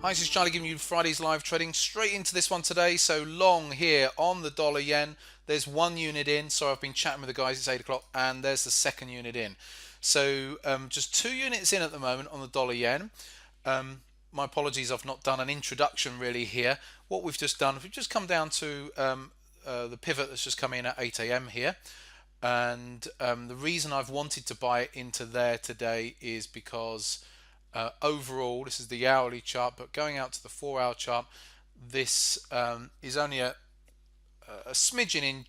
Hi, this is Charlie giving you Friday's live trading. Straight into this one today. So long here on the dollar yen. There's one unit in. So I've been chatting with the guys. It's 8 o'clock, and there's the second unit in. So just two units in at the moment on the dollar yen. My apologies, I've not done an introduction really here. What we've just done, we've just come down to the pivot that's just come in at 8 a.m. here. And the reason I've wanted to buy it into there today is because overall, this is the hourly chart, but going out to the 4 hour chart, this is only a smidgen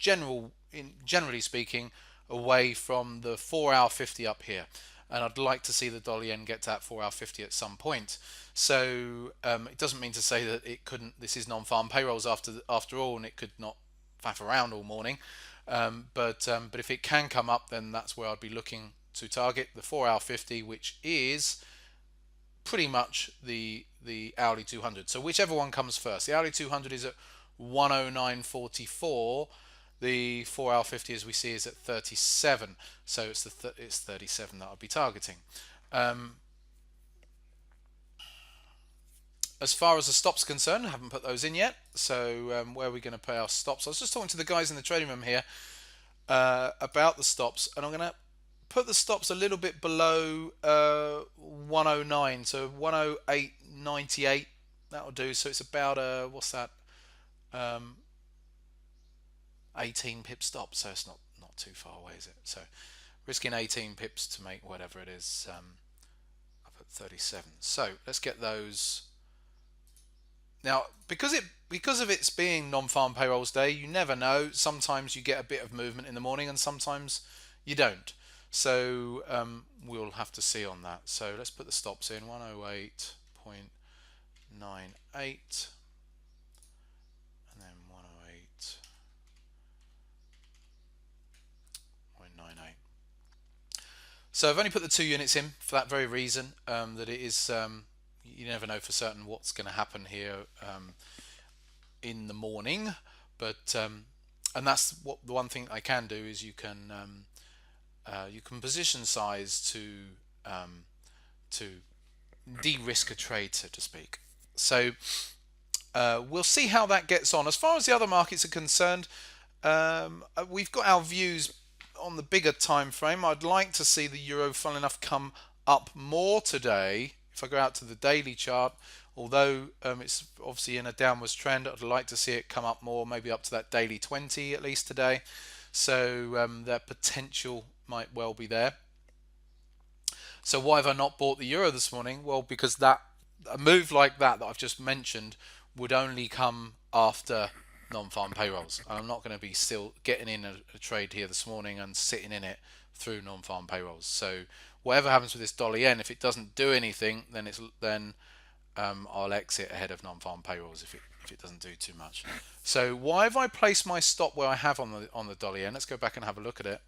generally speaking, away from the 4 hour 50 up here. And I'd like to see the dollar yen get to that 4 hour 50 at some point. So it doesn't mean to say that it couldn't. This is non-farm payrolls after all, and it could not faff around all morning. But if it can come up, then that's where I'd be looking to target the 4 hour 50, which is pretty much the hourly 200. So whichever one comes first. The hourly 200 is at 109.44. The 4 hour 50, as we see, is at 37. So it's 37 that I'll be targeting. As far as the stops are concerned, I haven't put those in yet. So where are we going to pay our stops? I was just talking to the guys in the trading room here about the stops, and I'm going to put the stops a little bit below 109, so 108.98. That'll do. So it's about what's that? 18 pip stop. So it's not too far away, is it? So risking 18 pips to make whatever it is up at 37. So let's get those. Now, because of its being non-farm payrolls day, you never know. Sometimes you get a bit of movement in the morning, and sometimes you don't. So we'll have to see on that. So let's put the stops in 108.98 and then 108.98. So I've only put the two units in for that very reason, that it is you never know for certain what's going to happen here in the morning, but and that's what the one thing I can do is you can position size to de-risk a trade, so to speak. So we'll see how that gets on. As far as the other markets are concerned, we've got our views on the bigger time frame. I'd like to see the euro, funnily enough, come up more today. If I go out to the daily chart, although it's obviously in a downwards trend, I'd like to see it come up more, maybe up to that daily 20 at least today. So that potential might well be there. So why have I not bought the euro this morning? Well, because a move like that I've just mentioned would only come after non-farm payrolls. And I'm not going to be still getting in a trade here this morning and sitting in it through non-farm payrolls. So whatever happens with this dollar yen, if it doesn't do anything, then I'll exit ahead of non-farm payrolls if it doesn't do too much. So why have I placed my stop where I have on the dollar yen? Let's go back and have a look at it.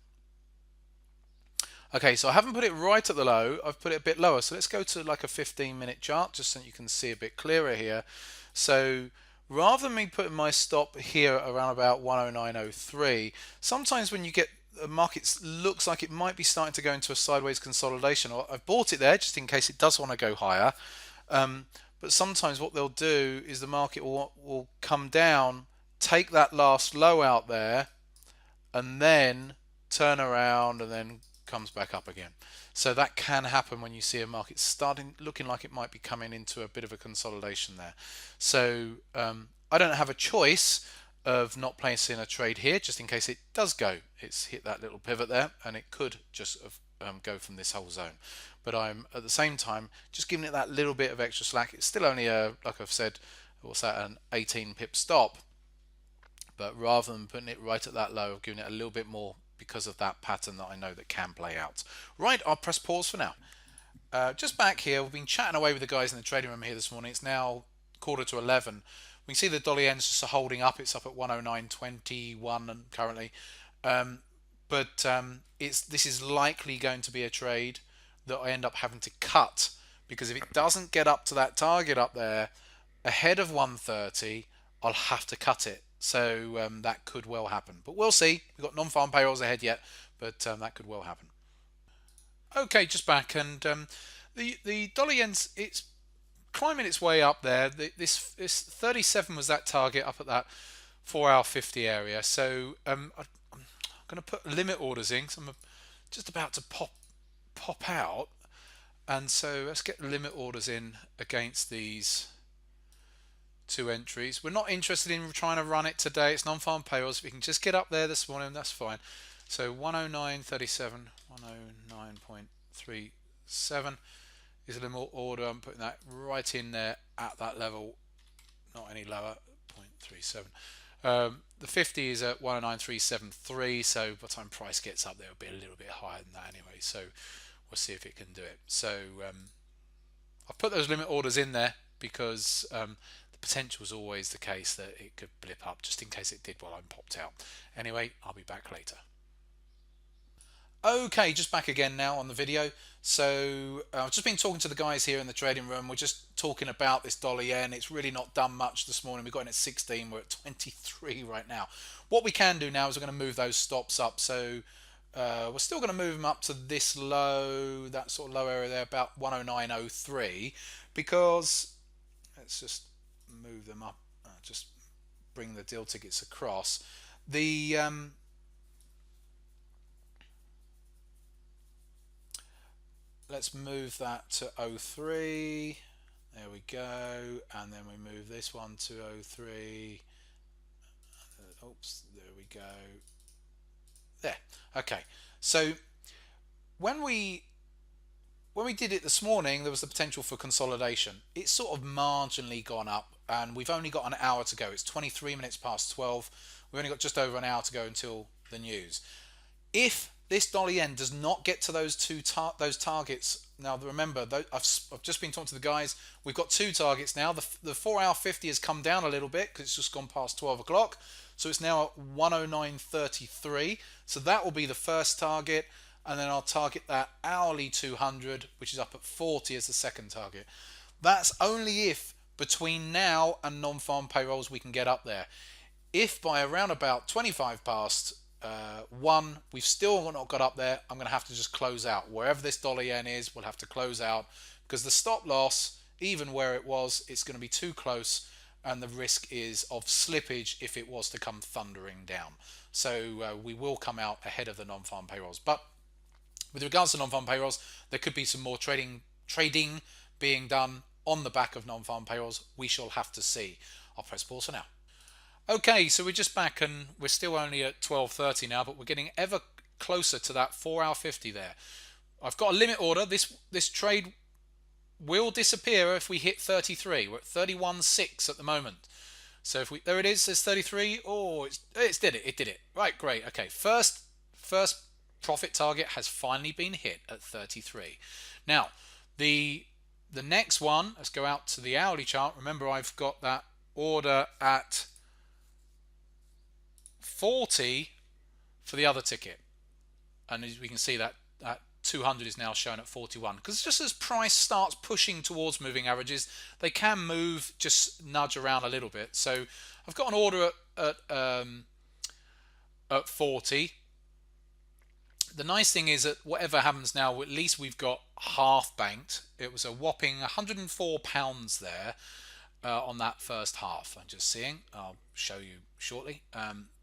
Okay, so I haven't put it right at the low. I've put it a bit lower. So let's go to like a 15-minute chart just so you can see a bit clearer here. So rather than me putting my stop here around about 109.03, sometimes when you get the market looks like it might be starting to go into a sideways consolidation, or I've bought it there just in case it does want to go higher. But sometimes what they'll do is the market will come down, take that last low out there, and then turn around and then comes back up again. So that can happen when you see a market looking like it might be coming into a bit of a consolidation there. So I don't have a choice of not placing a trade here just in case it does go. It's hit that little pivot there and it could just go from this whole zone. But I'm at the same time just giving it that little bit of extra slack. It's still only like I've said, what's that, an 18 pip stop. But rather than putting it right at that low, I've given it a little bit more because of that pattern that I know that can play out. Right, I'll press pause for now. Just back here, we've been chatting away with the guys in the trading room here this morning. It's now 11:15. We can see the dollar yen's just holding up. It's up at 109.21 currently. This is likely going to be a trade that I end up having to cut, because if it doesn't get up to that target up there ahead of 130, I'll have to cut it. So that could well happen, but we'll see. We've got non-farm payrolls ahead yet, but that could well happen. Okay, just back, and the dollar yen's, it's climbing its way up there. This 37 was that target up at that 4-hour 50 area. So I'm going to put limit orders in, because I'm just about to pop out. And so let's get limit orders in against these two entries. We're not interested in trying to run it today. It's non-farm payrolls. If we can just get up there this morning, that's fine. So 109.37, 109.37 is a limit order. I'm putting that right in there at that level, not any lower, 0.37. The 50 is at 109.373, so by the time price gets up there, it'll be a little bit higher than that anyway. So we'll see if it can do it. So I've put those limit orders in there because the potential is always the case that it could blip up, just in case it did while I'm popped out. Anyway, I'll be back later. Okay, just back again now on the video. So I've just been talking to the guys here in the trading room. We're just talking about this dollar yen. It's really not done much this morning. We got in at 16. We're at 23 right now. What we can do now is we're going to move those stops up. So we're still going to move them up to this low, that sort of low area there, about 109.03, because let's just move them up. Just bring the deal tickets across. The let's move that to 03. There we go. And then we move this one to 03. Oops, there we go. There. Okay. So when we did it this morning, there was the potential for consolidation. It's sort of marginally gone up, and we've only got an hour to go. It's 23 minutes past 12. We've only got just over an hour to go until the news. If this dollar yen does not get to those those targets, now remember, I've just been talking to the guys. We've got two targets now. The 4-hour 50 has come down a little bit because it's just gone past 12 o'clock. So it's now at 109.33. So that will be the first target. And then I'll target that hourly 200, which is up at 40 as the second target. That's only if between now and non-farm payrolls we can get up there. If by around about 25 past 1 we've still not got up there, I'm going to have to just close out. Wherever this dollar yen is, we'll have to close out, because the stop loss, even where it was, it's going to be too close, and the risk is of slippage if it was to come thundering down. So we will come out ahead of the non-farm payrolls. But with regards to non-farm payrolls, there could be some more trading being done on the back of non-farm payrolls. We shall have to see. I'll press pause for now. Okay, so we're just back, and we're still only at 12:30 now, but we're getting ever closer to that 4-hour 50 there. I've got a limit order. This trade will disappear if we hit 33. We're at 31.6 at the moment. So if there it is, says 33. Oh, it did it. Right, great. Okay, first profit target has finally been hit at 33. Now, the next one, let's go out to the hourly chart. Remember, I've got that order at 40 for the other ticket, and as we can see, that 200 is now shown at 41, because just as price starts pushing towards moving averages, they can move, just nudge around a little bit. So I've got an order at 40. The nice thing is that whatever happens now, at least we've got half banked. It was a whopping £104 there on that first half. I'm just seeing. I'll show you shortly.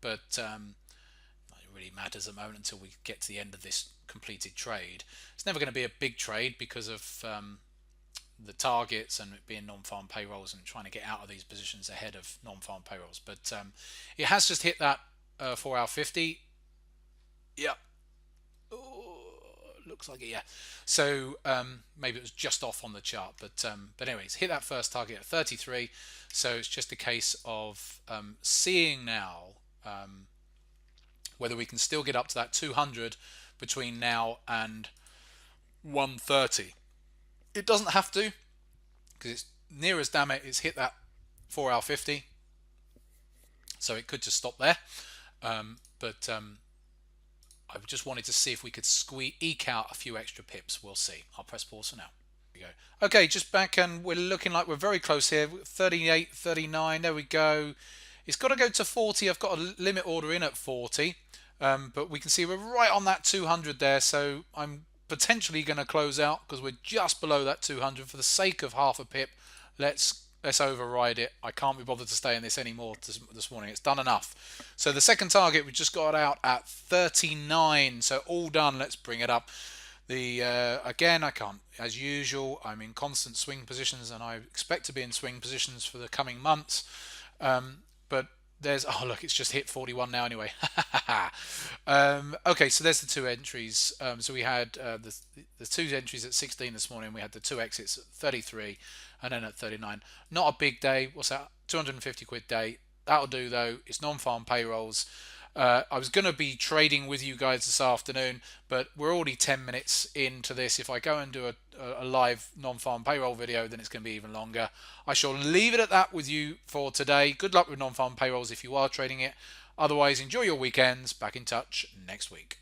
But it really matters at the moment until we get to the end of this completed trade. It's never going to be a big trade because of the targets and it being non-farm payrolls and trying to get out of these positions ahead of non-farm payrolls. But it has just hit that 4-hour 50. Yep. Looks like it, yeah. So maybe it was just off on the chart, but anyways, hit that first target at 33. So it's just a case of seeing now whether we can still get up to that 200 between now and 1:30. It doesn't have to, because it's near as damn it, it's hit that 4-hour 50. So it could just stop there, but I just wanted to see if we could eke out a few extra pips. We'll see. I'll press pause for now. There we go. Okay, just back, and we're looking like we're very close here. 38, 39. There we go. It's got to go to 40. I've got a limit order in at 40, but we can see we're right on that 200 there. So I'm potentially going to close out because we're just below that 200 for the sake of half a pip. let's override it. I can't be bothered to stay in this anymore this morning. It's done enough. So the second target we just got out at 39. So all done. Let's bring it up. The again, I can't, as usual, I'm in constant swing positions, and I expect to be in swing positions for the coming months. But there's, oh look, it's just hit 41 now anyway. Okay, so there's the two entries. So we had the two entries at 16 this morning. We had the two exits at 33 and then at 39. Not a big day. What's that? 250 quid day. That'll do though. It's non-farm payrolls. I was going to be trading with you guys this afternoon, but we're already 10 minutes into this. If I go and do a live non-farm payroll video, then it's going to be even longer. I shall leave it at that with you for today. Good luck with non-farm payrolls if you are trading it. Otherwise, enjoy your weekends. Back in touch next week.